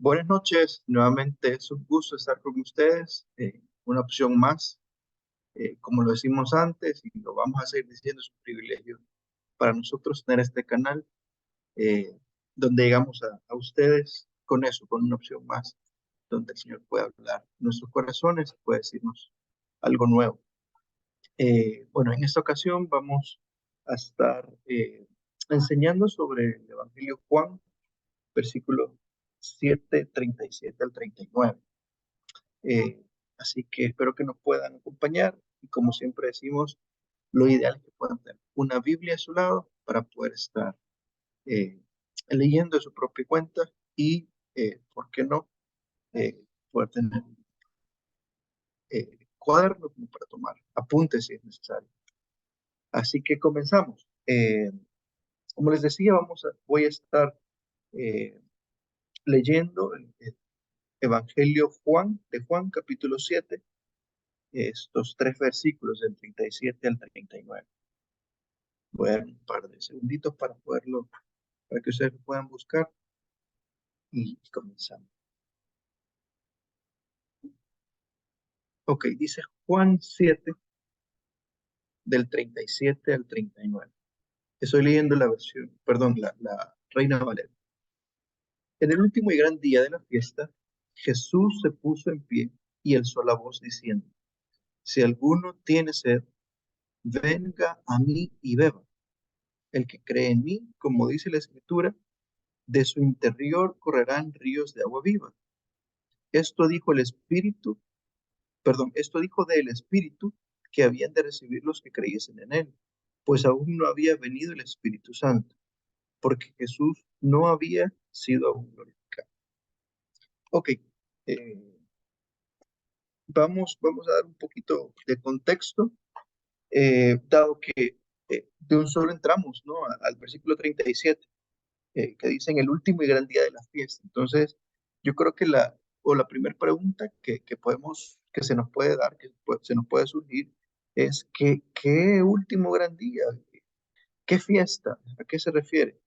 Buenas noches, nuevamente es un gusto estar con ustedes. Una opción más, como lo decimos antes y lo vamos a seguir diciendo, es un privilegio para nosotros tener este canal eh, donde llegamos a ustedes con eso, con una opción más, donde el Señor puede hablar en nuestros corazones, puede decirnos algo nuevo. Bueno, en esta ocasión vamos a estar enseñando sobre el Evangelio de Juan, versículo 7, 37 al 39. Eh, Así que espero que nos puedan acompañar y como siempre decimos, lo ideal es que puedan tener una Biblia a su lado para poder estar eh, leyendo de su propia cuenta y, ¿por qué no?, poder tener cuadernos como para tomar apuntes si es necesario. Así que comenzamos. Como les decía, voy a estar eh, leyendo el Evangelio de Juan, capítulo 7, estos tres versículos del 37 al 39. Voy a dar un par de segunditos para que ustedes lo puedan buscar y comenzamos. Ok, dice Juan 7, del 37 al 39. Estoy leyendo la versión, perdón, la Reina Valera. En el último y gran día de la fiesta, Jesús se puso en pie y alzó la voz diciendo: Si alguno tiene sed, venga a mí y beba. El que cree en mí, como dice la Escritura, de su interior correrán ríos de agua viva. Esto dijo el Espíritu, esto dijo del Espíritu que habían de recibir los que creyesen en él, pues aún no había venido el Espíritu Santo, porque Jesús no había sido aún glorificado. Ok, eh, vamos a dar un poquito de contexto, dado que de un solo entramos, ¿no?, al versículo 37, que dice en el último y gran día de la fiesta. Entonces, yo creo que la primera pregunta que se nos puede dar, se nos puede surgir, es ¿qué último gran día? ¿Qué fiesta? ¿A qué se refiere?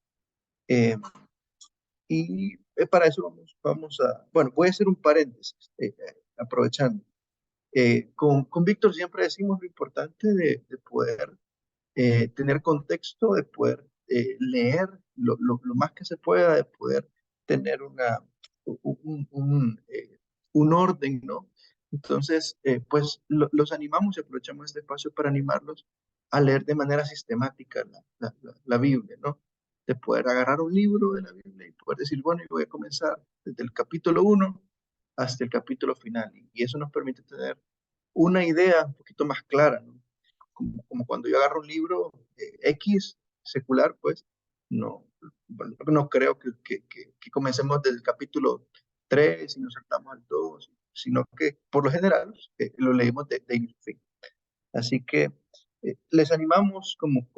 Eh, para eso bueno, voy a hacer un paréntesis, aprovechando. Con Víctor siempre decimos lo importante de poder tener contexto, de poder leer lo más que se pueda, de poder tener un orden, ¿no? Entonces, pues los animamos y aprovechamos este espacio para animarlos a leer de manera sistemática la Biblia, ¿no? De poder agarrar un libro de la Biblia y poder decir, bueno, yo voy a comenzar desde el capítulo 1 hasta el capítulo final. Y eso nos permite tener una idea un poquito más clara, ¿no? Como cuando yo agarro un libro X secular, pues no, bueno, no creo que comencemos desde el capítulo 3 y nos saltamos al 2, sino que por lo general lo leemos de inicio a fin. Así que les animamos, como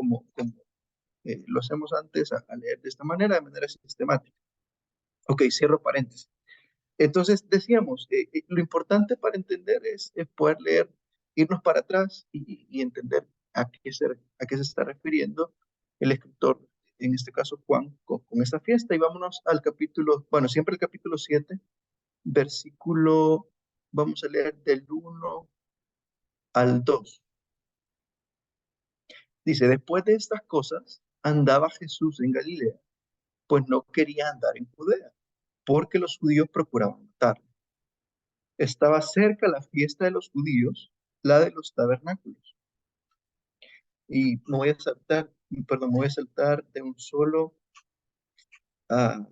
lo hacemos antes, a leer de esta manera, de manera sistemática. Ok, cierro paréntesis. Entonces, decíamos, lo importante para entender es poder leer, irnos para atrás y entender a qué se está refiriendo el escritor, en este caso Juan, con esta fiesta. Y vámonos al capítulo, bueno, siempre el capítulo 7, versículo, vamos a leer del 1 al 2. Dice, después de estas cosas, andaba Jesús en Galilea, pues no quería andar en Judea, porque los judíos procuraban matarlo. Estaba cerca la fiesta de los judíos, la de los tabernáculos. Y me voy a saltar de un solo. ah,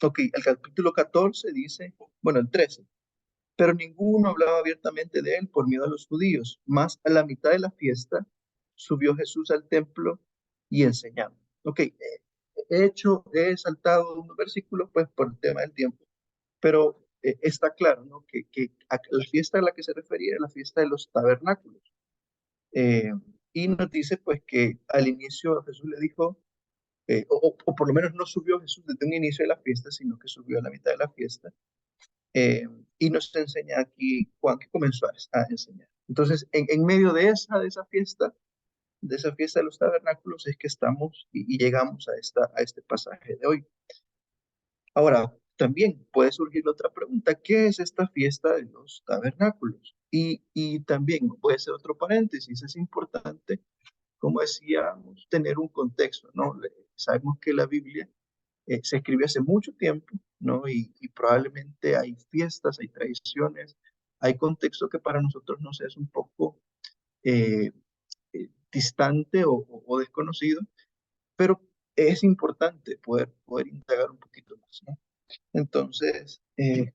ok, el capítulo 14 dice, bueno, el 13, pero ninguno hablaba abiertamente de él por miedo a los judíos. Más a la mitad de la fiesta subió Jesús al templo y enseñaba. Ok, he saltado unos versículos pues por el tema del tiempo, pero está claro, ¿no?, que la fiesta a la que se refería era la fiesta de los tabernáculos. Eh, y nos dice pues que al inicio Jesús le dijo, o por lo menos no subió Jesús desde un inicio de la fiesta, sino que subió a la mitad de la fiesta. Y nos enseña aquí Juan que comenzó a enseñar. Entonces, en medio de esa fiesta, de los tabernáculos, es que estamos y llegamos a este pasaje de hoy. Ahora, también puede surgir otra pregunta: ¿qué es esta fiesta de los tabernáculos? Y también puede ser otro paréntesis, es importante, como decíamos, tener un contexto, ¿no? Sabemos que la Biblia se escribió hace mucho tiempo, ¿no? Y probablemente hay fiestas, hay tradiciones, hay contexto que para nosotros nos es un poco eh, distante o desconocido, pero es importante poder indagar un poquito más, ¿no? Entonces,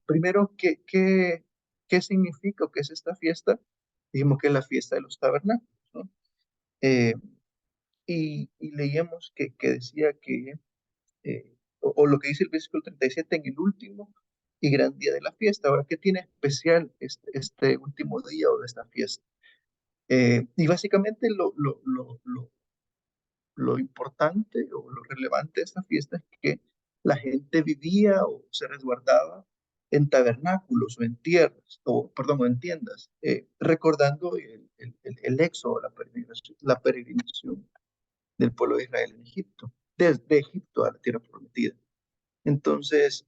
primero, ¿qué significa o qué es esta fiesta? Dijimos que es la fiesta de los tabernáculos, ¿no? Eh, y leíamos que decía que, o lo que dice el versículo 37, en el último y gran día de la fiesta. Ahora, ¿qué tiene especial este último día o de esta fiesta? Y básicamente lo importante o lo relevante de esta fiesta es que la gente vivía o se resguardaba en tabernáculos o en tierras, o perdón, o en tiendas, recordando el éxodo, la peregrinación del pueblo de Israel en Egipto, desde Egipto a la tierra prometida. Entonces,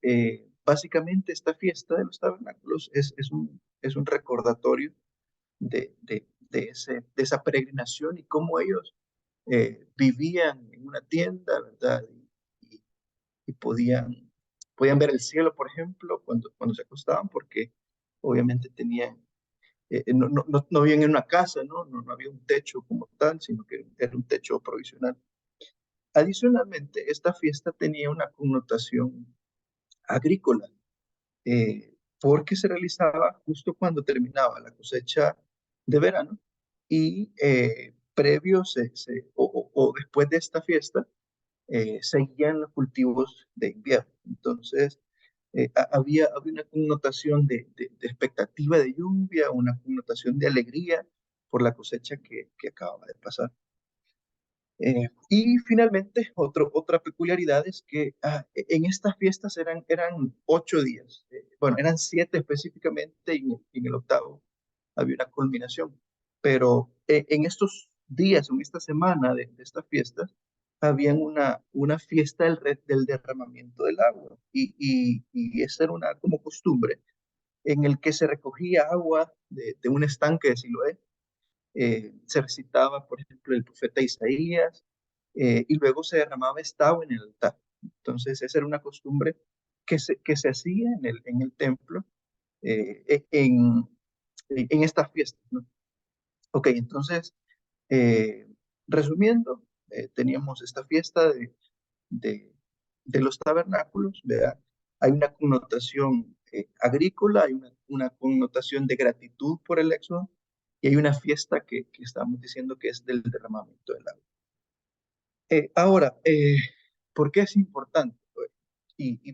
básicamente esta fiesta de los tabernáculos es un recordatorio de esa peregrinación y cómo ellos vivían en una tienda, ¿verdad? Y, y podían ver el cielo, por ejemplo, cuando se acostaban, porque obviamente tenían, no vivían en una casa, ¿no? No había un techo como tal, sino que era un techo provisional. Adicionalmente, esta fiesta tenía una connotación agrícola, porque se realizaba justo cuando terminaba la cosecha de verano y previo o después de esta fiesta seguían los cultivos de invierno. Entonces, había una connotación de expectativa de lluvia, una connotación de alegría por la cosecha que acababa de pasar. Y finalmente, otra peculiaridad es que en estas fiestas eran 8 días. Bueno, eran 7 específicamente, y en el octavo había una culminación. Pero en estos días, en esta semana de estas fiestas, habían una fiesta del derramamiento del agua. Y esa era una como costumbre en el que se recogía agua de un estanque de Siloé. Se recitaba, por ejemplo, el profeta Isaías, y luego se derramaba esta agua en el altar. Entonces, esa era una costumbre que se hacía en el templo en estas fiestas, ¿no? Ok, entonces, eh, resumiendo, teníamos esta fiesta de, de los tabernáculos, ¿verdad? Hay una connotación agrícola, hay una connotación de gratitud por el éxodo, y hay una fiesta que estamos diciendo que es del derramamiento del agua. Ahora, ¿por qué es importante?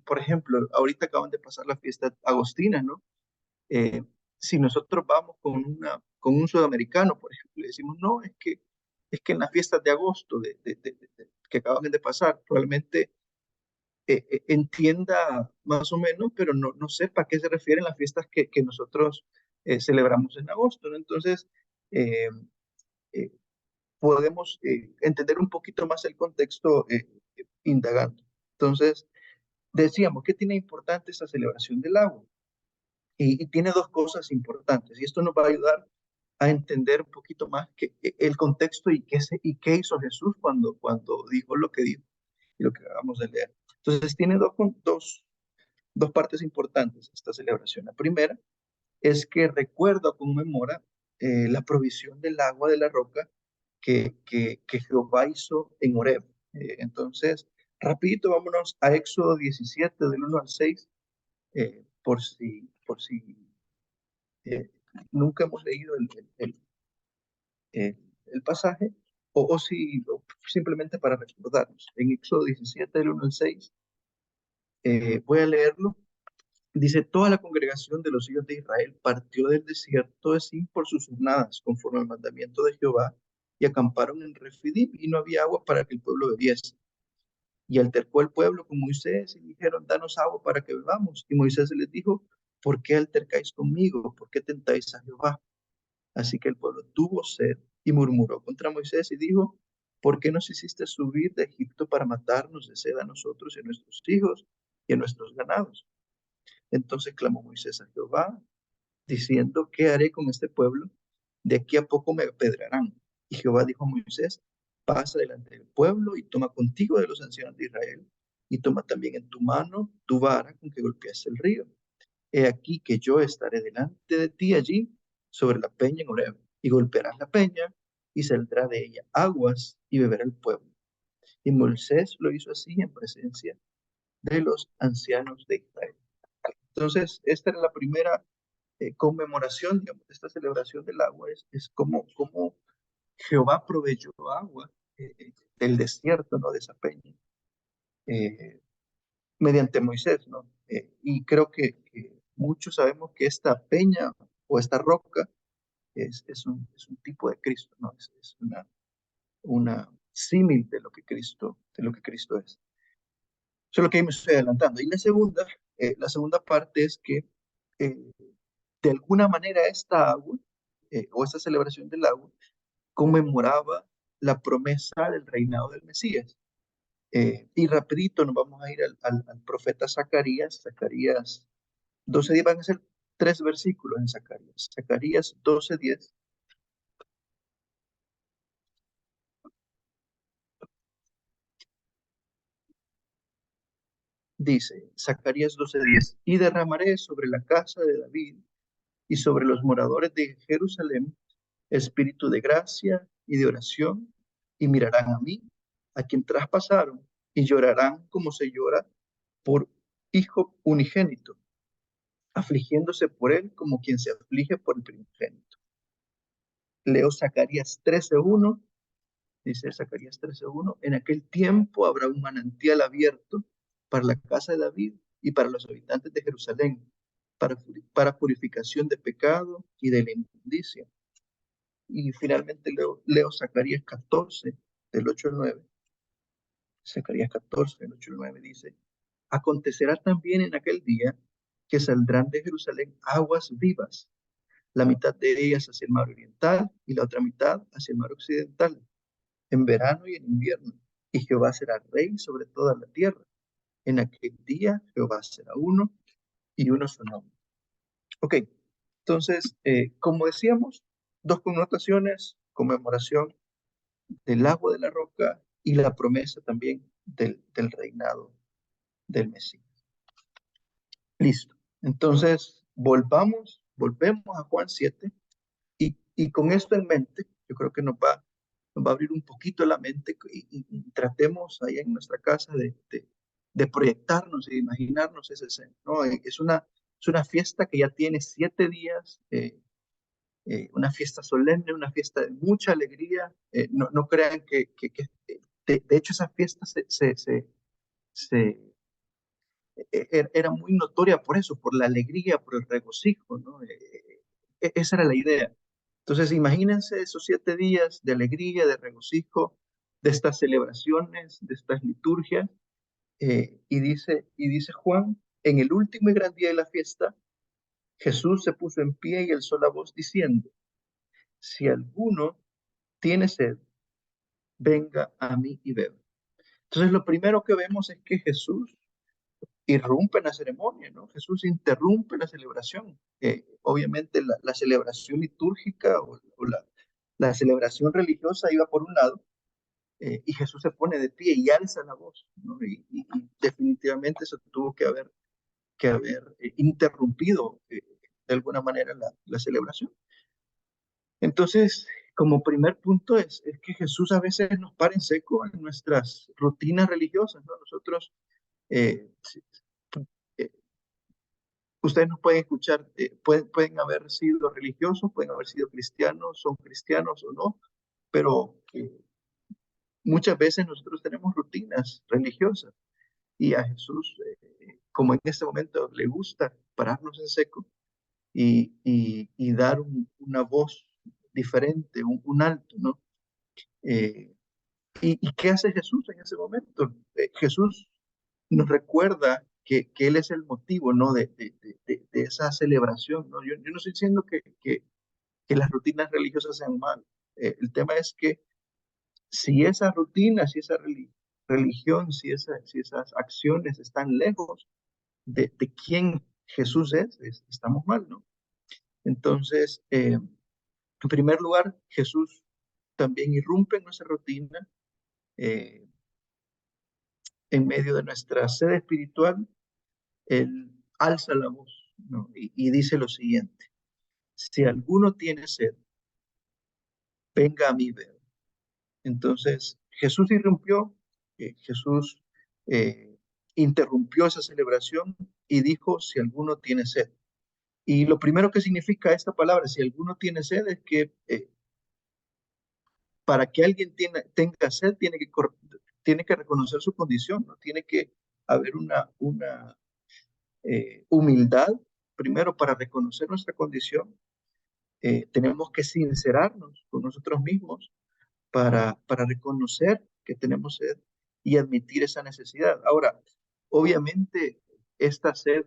Por ejemplo, ahorita acaban de pasar la fiesta agostina, ¿no? Eh, si nosotros vamos con un sudamericano, por ejemplo, le decimos, no, es que en las fiestas de agosto que acaban de pasar, probablemente entienda más o menos, pero no sepa a qué se refieren las fiestas que nosotros celebramos en agosto, ¿no? Entonces, eh, eh, podemos entender un poquito más el contexto indagando. Entonces, decíamos, ¿qué tiene importante esta celebración del agua? Y tiene dos cosas importantes, y esto nos va a ayudar a entender un poquito más el contexto y qué hizo Jesús cuando dijo lo que dijo y lo que acabamos de leer. Entonces, tiene dos partes importantes esta celebración. La primera es que recuerda o conmemora la provisión del agua de la roca que Jehová hizo en Horeb. Entonces, rapidito, vámonos a Éxodo 17, del 1 al 6, por si eh, nunca hemos leído el pasaje, o simplemente para recordarnos. En Éxodo 17, del 1 al 6, voy a leerlo. Dice: toda la congregación de los hijos de Israel partió del desierto de Sin por sus jornadas, conforme al mandamiento de Jehová, y acamparon en Refidim, y no había agua para que el pueblo bebiese. Y altercó el pueblo con Moisés, y dijeron: danos agua para que bebamos. Y Moisés les dijo: ¿por qué altercáis conmigo? ¿Por qué tentáis a Jehová? Así que el pueblo tuvo sed y murmuró contra Moisés y dijo: ¿por qué nos hiciste subir de Egipto para matarnos de sed a nosotros y a nuestros hijos? y a nuestros ganados. Entonces clamó Moisés a Jehová, diciendo, ¿qué haré con este pueblo? De aquí a poco me apedrearán. Y Jehová dijo a Moisés, pasa delante del pueblo y toma contigo de los ancianos de Israel, y toma también en tu mano tu vara con que golpeas el río. He aquí que yo estaré delante de ti allí sobre la peña en Horeb, y golpearás la peña, y saldrá de ella aguas, y beberá el pueblo. Y Moisés lo hizo así en presencia de los ancianos de Israel. Entonces, esta era la primera conmemoración, digamos, de esta celebración del agua, es como Jehová proveyó agua del desierto, ¿no? De esa peña, eh, mediante Moisés, ¿no? Y creo que muchos sabemos que esta peña o esta roca es un tipo de Cristo, ¿no? Es una símil de lo que Cristo es. Eso es lo que ahí me estoy adelantando. Y la segunda parte es que eh, de alguna manera esta agua, o esta celebración del agua, conmemoraba la promesa del reinado del Mesías. Y rapidito nos vamos a ir al profeta Zacarías. Zacarías 12:10, van a ser 3 versículos en Zacarías. Zacarías 12:10 dice, Zacarías 12:10, y derramaré sobre la casa de David y sobre los moradores de Jerusalén espíritu de gracia y de oración, y mirarán a mí, a quien traspasaron, y llorarán como se llora por hijo unigénito, afligiéndose por él como quien se aflige por el primogénito. Leo Zacarías 13:1, dice Zacarías 13:1, en aquel tiempo habrá un manantial abierto para la casa de David y para los habitantes de Jerusalén, para purificación de pecado y de la inmundicia. Y finalmente leo Zacarías 14, del 8 al 9. Zacarías 14, del 8 al 9 dice, acontecerá también en aquel día que saldrán de Jerusalén aguas vivas, la mitad de ellas hacia el mar oriental y la otra mitad hacia el mar occidental, en verano y en invierno. Y Jehová será rey sobre toda la tierra. En aquel día Jehová será uno y uno su nombre. Ok, entonces, como decíamos, dos connotaciones, conmemoración del agua de la roca y la promesa también del reinado del Mesías. Listo. Entonces, volvemos a Juan 7 y con esto en mente, yo creo que nos va a abrir un poquito la mente y tratemos ahí en nuestra casa de proyectarnos y de imaginarnos ese escena, ¿no? Es una fiesta que ya tiene 7 días, una fiesta solemne, una fiesta de mucha alegría. No crean de hecho, esa fiesta se, era muy notoria por eso, por la alegría, por el regocijo, ¿no? Esa era la idea. Entonces, imagínense esos 7 días de alegría, de regocijo, de estas celebraciones, de estas liturgias. Y dice Juan, en el último y gran día de la fiesta, Jesús se puso en pie y alzó la voz diciendo, si alguno tiene sed, venga a mí y beba. Entonces, lo primero que vemos es que Jesús irrumpe en la ceremonia, ¿no? Jesús interrumpe la celebración. Obviamente la celebración litúrgica o la celebración religiosa iba por un lado, y Jesús se pone de pie y alza la voz, ¿no? Y definitivamente eso tuvo que haber interrumpido de alguna manera la celebración. Entonces, como primer punto es que Jesús a veces nos para en seco en nuestras rutinas religiosas, ¿no? Nosotros, eh, ustedes nos pueden escuchar, pueden haber sido religiosos, pueden haber sido cristianos, son cristianos o no, pero muchas veces nosotros tenemos rutinas religiosas y a Jesús, como en este momento le gusta pararnos en seco y dar una voz diferente, un alto, ¿no? Eh, ¿Y qué hace Jesús en ese momento? Jesús nos recuerda que Él es el motivo, ¿no? de esa celebración, ¿no? Yo no estoy diciendo que las rutinas religiosas sean mal. El tema es que si esa rutina, si esa religión, si esas acciones están lejos de quién Jesús estamos mal, ¿no? Entonces, en primer lugar, Jesús también irrumpe en nuestra rutina, eh, en medio de nuestra sed espiritual. Él alza la voz, ¿no? Y dice lo siguiente: si alguno tiene sed, venga a mí, beba. Entonces, Jesús irrumpió, Jesús eh, interrumpió esa celebración y dijo: si alguno tiene sed. Y lo primero que significa esta palabra, si alguno tiene sed, es que para que alguien tenga sed, tiene que reconocer su condición, ¿no? Tiene que haber una humildad, primero, para reconocer nuestra condición. Tenemos que sincerarnos con nosotros mismos para reconocer que tenemos sed y admitir esa necesidad. Ahora, obviamente, esta sed,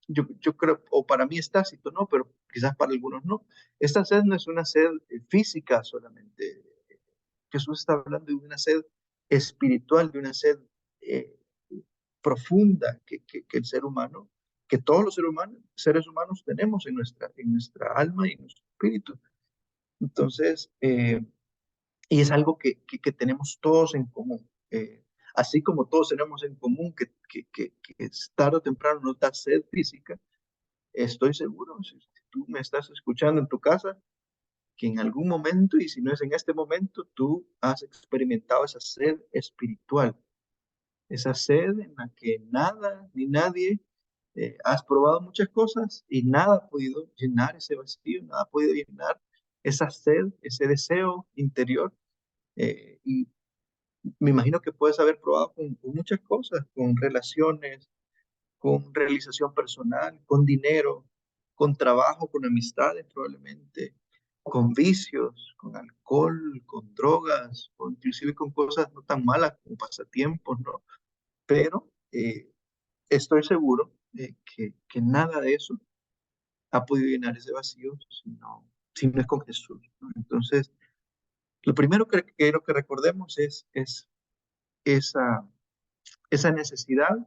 yo creo, o para mí es tácito, ¿no? Pero quizás para algunos no. Esta sed no es una sed física solamente. Jesús está hablando de una sed espiritual, de una sed eh, profunda que el ser humano, que todos los seres humanos tenemos en nuestra alma y en nuestro espíritu. Entonces, y es algo que tenemos todos en común. Así como todos tenemos en común que tarde o temprano nos da sed física, estoy seguro, si tú me estás escuchando en tu casa, que en algún momento, y si no es en este momento, tú has experimentado esa sed espiritual, esa sed en la que nada ni nadie, has probado muchas cosas y nada ha podido llenar ese vacío, nada ha podido llenar esa sed, ese deseo interior. Y me imagino que puedes haber probado con muchas cosas, con relaciones, con realización personal, con dinero, con trabajo, con amistades probablemente, con vicios, con alcohol, con drogas, o inclusive con cosas no tan malas como pasatiempos, ¿no? Pero estoy seguro que nada de eso ha podido llenar ese vacío si no es con Jesús, ¿no? Entonces, lo primero que quiero que recordemos es esa, esa necesidad.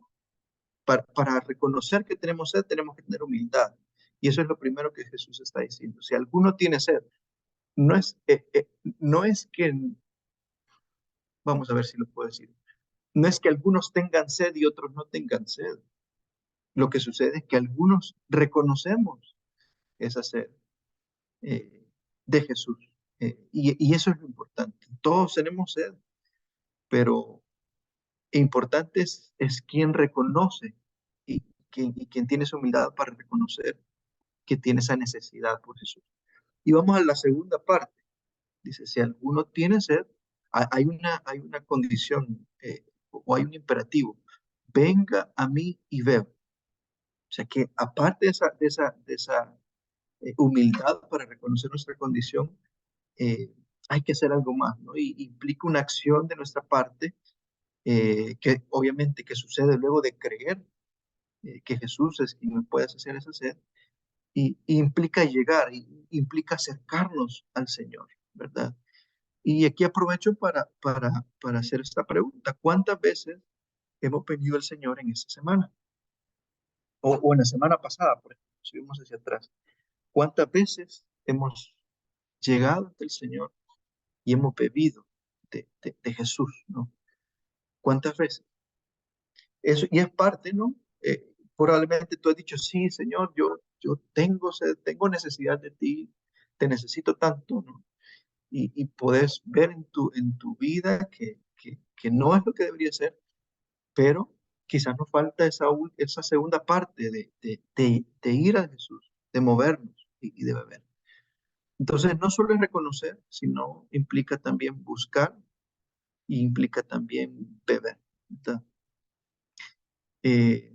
Para reconocer que tenemos sed, tenemos que tener humildad. Y eso es lo primero que Jesús está diciendo. Si alguno tiene sed, no es, no es que, vamos a ver si lo puedo decir, no es que algunos tengan sed y otros no tengan sed. Lo que sucede es que algunos reconocemos esa sed eh, de Jesús. Y eso es lo importante. Todos tenemos sed, pero importante es quien reconoce y quien tiene esa humildad para reconocer que tiene esa necesidad por Jesús. Y vamos a la segunda parte. Dice: si alguno tiene sed, hay una condición, o hay un imperativo: venga a mí y beba. O sea que aparte de esa humildad para reconocer nuestra condición, hay que hacer algo más, ¿no? Y implica una acción de nuestra parte, que obviamente que sucede luego de creer que Jesús es quien nos puede hacer esa sed, y implica llegar, implica acercarnos al Señor, ¿verdad? Y aquí aprovecho para hacer esta pregunta: ¿cuántas veces hemos pedido al Señor en esta semana? O en la semana pasada, por ejemplo, si vemos hacia atrás. ¿Cuántas veces hemos llegado ante el Señor y hemos bebido de Jesús, ¿no? ¿Cuántas veces? Eso, y es parte, ¿no? Probablemente tú has dicho: sí, Señor, yo tengo sed, tengo necesidad de ti, te necesito tanto, ¿no? Y puedes ver en tu vida que no es lo que debería ser, pero quizás nos falta esa segunda parte de ir a Jesús, de movernos y de beber. Entonces, no solo es reconocer, sino implica también buscar y implica también beber, ¿verdad? Eh,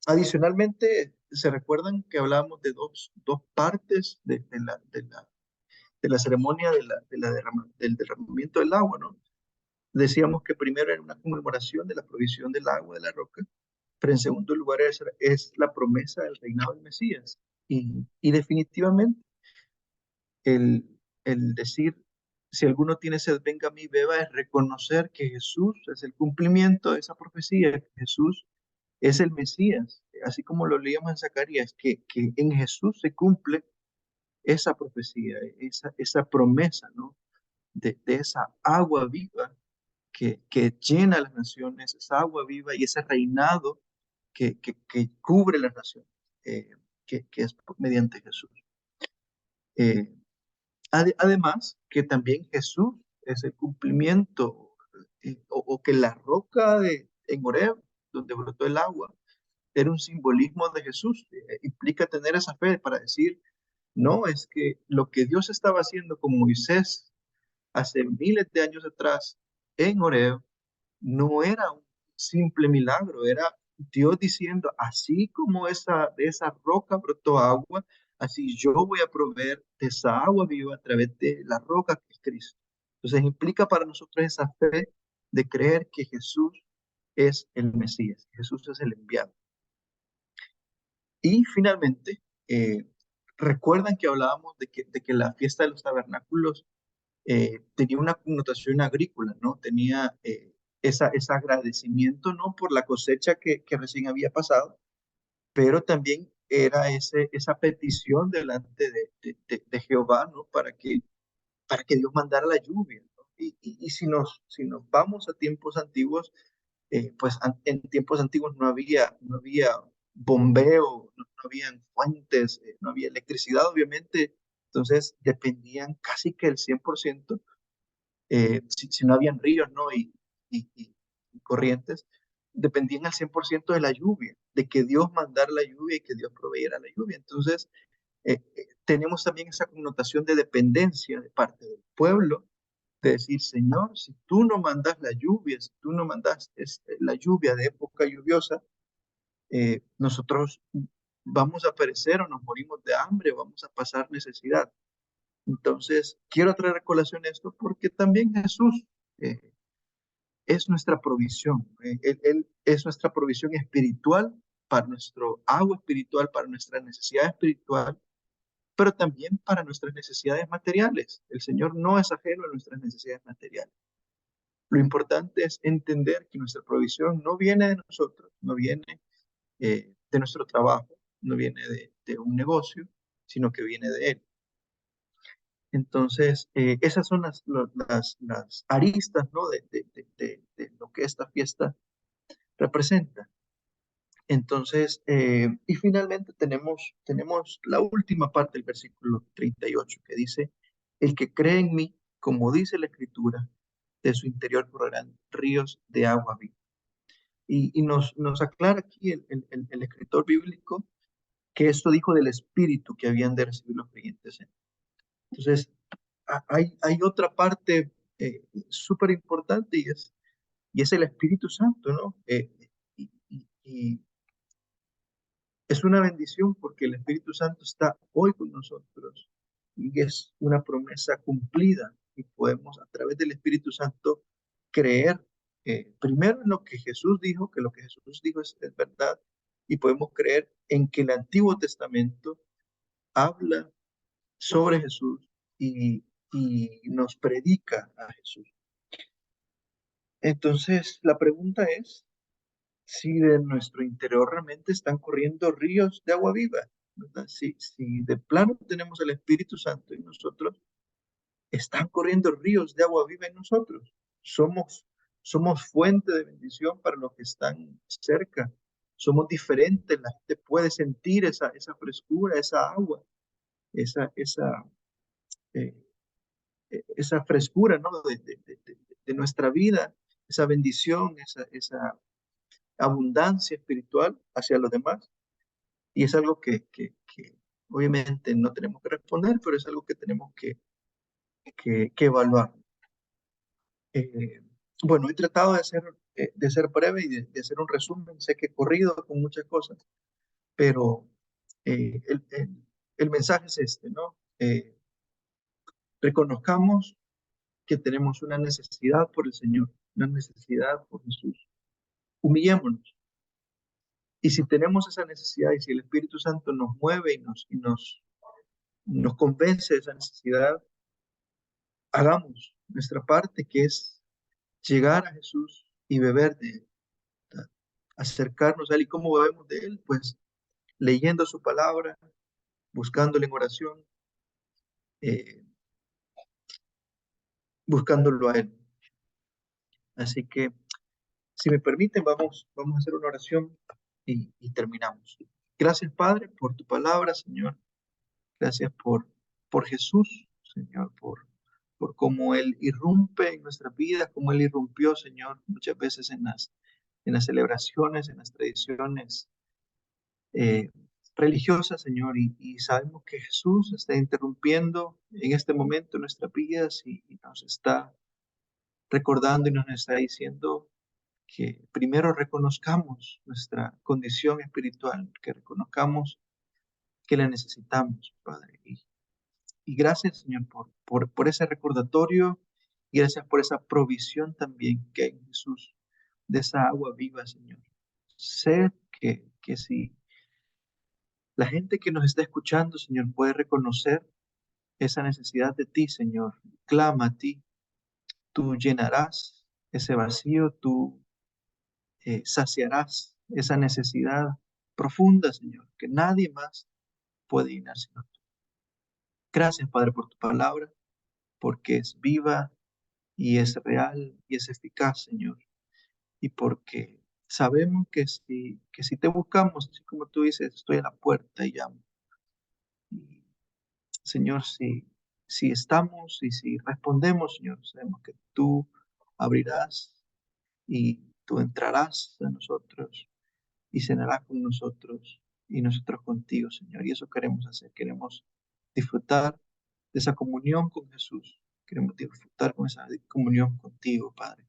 Adicionalmente, se recuerdan que hablábamos de dos partes de la ceremonia del derramamiento del agua, ¿no? Decíamos que primero era una conmemoración de la provisión del agua de la roca, pero en segundo lugar es la promesa del reinado del Mesías. Y definitivamente el decir: si alguno tiene sed, venga a mí, beba, es reconocer que Jesús es el cumplimiento de esa profecía, que Jesús es el Mesías, así como lo leíamos en Zacarías, que en Jesús se cumple esa profecía, esa promesa, ¿no? De esa agua viva que llena las naciones, esa agua viva y ese reinado que cubre las naciones, eh, que es mediante Jesús. Eh, Además, que también Jesús es el cumplimiento, o que la roca en Horeb, donde brotó el agua, era un simbolismo de Jesús. Implica tener esa fe para decir, no, es que lo que Dios estaba haciendo con Moisés hace miles de años atrás en Horeb no era un simple milagro, era Dios diciendo, así como de esa roca brotó agua, así yo voy a proveer de esa agua viva a través de la roca que es Cristo. Entonces implica para nosotros esa fe de creer que Jesús es el Mesías, Jesús es el enviado. Y finalmente, recuerdan que hablábamos de que la fiesta de los tabernáculos tenía una connotación agrícola, ¿no? Tenía ese agradecimiento, ¿no? Por la cosecha que recién había pasado, pero también era esa petición delante de Jehová, ¿no? Para que Dios mandara la lluvia, ¿no? Y si nos vamos a tiempos antiguos, pues en tiempos antiguos no había bombeo, no habían fuentes, no había electricidad, obviamente, entonces dependían casi que el 100%, si no habían ríos, ¿no? Y corrientes, dependían al 100% de la lluvia, de que Dios mandara la lluvia y que Dios proveyera la lluvia. Entonces, tenemos también esa connotación de dependencia de parte del pueblo, de decir, Señor, si tú no mandas la lluvia, si tú no mandas la lluvia de época lluviosa, nosotros vamos a perecer o nos morimos de hambre, vamos a pasar necesidad. Entonces, quiero traer a colación esto porque también Jesús eh, es nuestra provisión. Él es nuestra provisión espiritual para nuestro agua espiritual, para nuestra necesidad espiritual, pero también para nuestras necesidades materiales. El Señor no es ajeno a nuestras necesidades materiales. Lo importante es entender que nuestra provisión no viene de nosotros, no viene de nuestro trabajo, no viene de un negocio, sino que viene de Él. Entonces, esas son las aristas, ¿no? De lo que esta fiesta representa. Entonces, y finalmente tenemos la última parte del versículo 38 que dice, el que cree en mí, como dice la Escritura, de su interior correrán ríos de agua viva. Y nos aclara aquí el escritor bíblico que esto dijo del Espíritu que habían de recibir los creyentes. Entonces, hay otra parte súper importante y es el Espíritu Santo, ¿no? Y es una bendición porque el Espíritu Santo está hoy con nosotros y es una promesa cumplida y podemos a través del Espíritu Santo creer primero en lo que Jesús dijo, que lo que Jesús dijo es verdad, y podemos creer en que el Antiguo Testamento habla sobre Jesús y nos predica a Jesús. Entonces, la pregunta es si de nuestro interior realmente están corriendo ríos de agua viva, ¿verdad? Si de plano tenemos el Espíritu Santo en nosotros, están corriendo ríos de agua viva en nosotros. Somos fuente de bendición para los que están cerca. Somos diferentes, la gente puede sentir esa frescura, esa agua, esa, esa, eh, esa frescura, ¿no? de nuestra vida, esa bendición, esa abundancia espiritual hacia los demás. Y es algo que obviamente no tenemos que responder, pero es algo que tenemos que evaluar. Eh, bueno, he tratado de ser breve y de hacer un resumen. Sé que he corrido con muchas cosas, pero el mensaje es este, ¿no? Reconozcamos que tenemos una necesidad por el Señor, una necesidad por Jesús. Humillémonos. Y si tenemos esa necesidad y si el Espíritu Santo nos mueve y nos convence de esa necesidad, hagamos nuestra parte, que es llegar a Jesús y beber de Él, ¿verdad? Acercarnos a Él. ¿Y cómo bebemos de Él? Pues leyendo su palabra, buscándole en oración, eh, buscándolo a Él. Así que, si me permiten, vamos a hacer una oración y terminamos. Gracias, Padre, por tu palabra, Señor. Gracias por Jesús, Señor, por cómo Él irrumpe en nuestras vidas, cómo Él irrumpió, Señor, muchas veces en las celebraciones, en las tradiciones eh, religiosas, Señor, y sabemos que Jesús está interrumpiendo en este momento nuestras vidas y nos está recordando y nos está diciendo que primero reconozcamos nuestra condición espiritual, que reconozcamos que la necesitamos, Padre. Y gracias, Señor, por ese recordatorio y gracias por esa provisión también que hay en Jesús, de esa agua viva, Señor. Sé que si la gente que nos está escuchando, Señor, puede reconocer esa necesidad de ti, Señor, clama a ti, tú llenarás ese vacío, tú saciarás esa necesidad profunda, Señor, que nadie más puede llenar sino tú. Gracias, Padre, por tu palabra, porque es viva y es real y es eficaz, Señor. Y porque sabemos que si te buscamos, así como tú dices, estoy a la puerta y llamo. Y, Señor, si estamos y si respondemos, Señor, sabemos que tú abrirás y tú entrarás a nosotros y cenarás con nosotros y nosotros contigo, Señor. Y eso queremos hacer. Queremos disfrutar de esa comunión con Jesús. Queremos disfrutar con esa comunión contigo, Padre.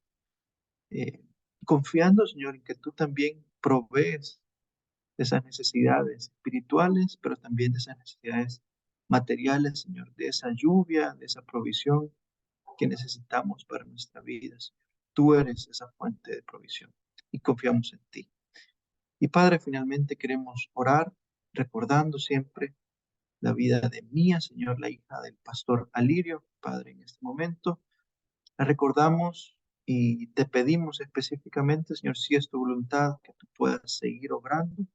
eh, Confiando, Señor, en que tú también provees de esas necesidades espirituales, pero también de esas necesidades materiales, Señor, de esa lluvia, de esa provisión que necesitamos para nuestra vida, Señor. Tú eres esa fuente de provisión y confiamos en ti. Y Padre, finalmente queremos orar recordando siempre la vida de Mía, Señor, la hija del pastor Alirio, Padre, en este momento. La recordamos y te pedimos específicamente, Señor, si es tu voluntad, que tú puedas seguir obrando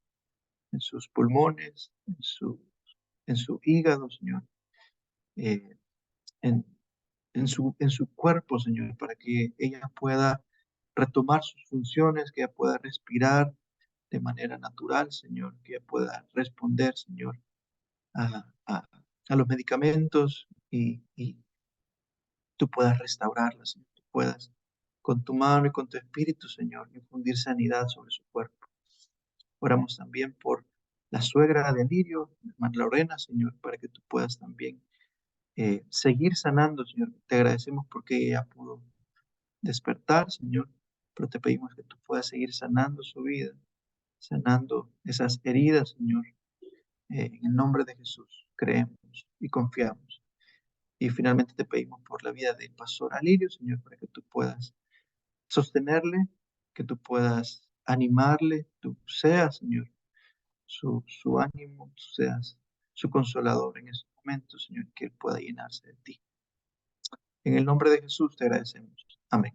en sus pulmones, en su hígado, Señor, eh, en, en su cuerpo, Señor, para que ella pueda retomar sus funciones, que ella pueda respirar de manera natural, Señor, que ella pueda responder, Señor, a, a- a los medicamentos y tú puedas restaurarla, Señor, tú puedas con tu mano y con tu espíritu, Señor, infundir sanidad sobre su cuerpo. Oramos también por la suegra de Alirio, hermana Lorena, Señor, para que tú puedas también seguir sanando, Señor. Te agradecemos porque ella pudo despertar, Señor, pero te pedimos que tú puedas seguir sanando su vida, sanando esas heridas, Señor. En el nombre de Jesús, creemos y confiamos. Y finalmente te pedimos por la vida del pastor Alirio, Señor, para que tú puedas sostenerle, que tú puedas animarle, tú seas, Señor, su ánimo, tú seas su consolador en estos momentos, Señor, que Él pueda llenarse de ti. En el nombre de Jesús te agradecemos. Amén.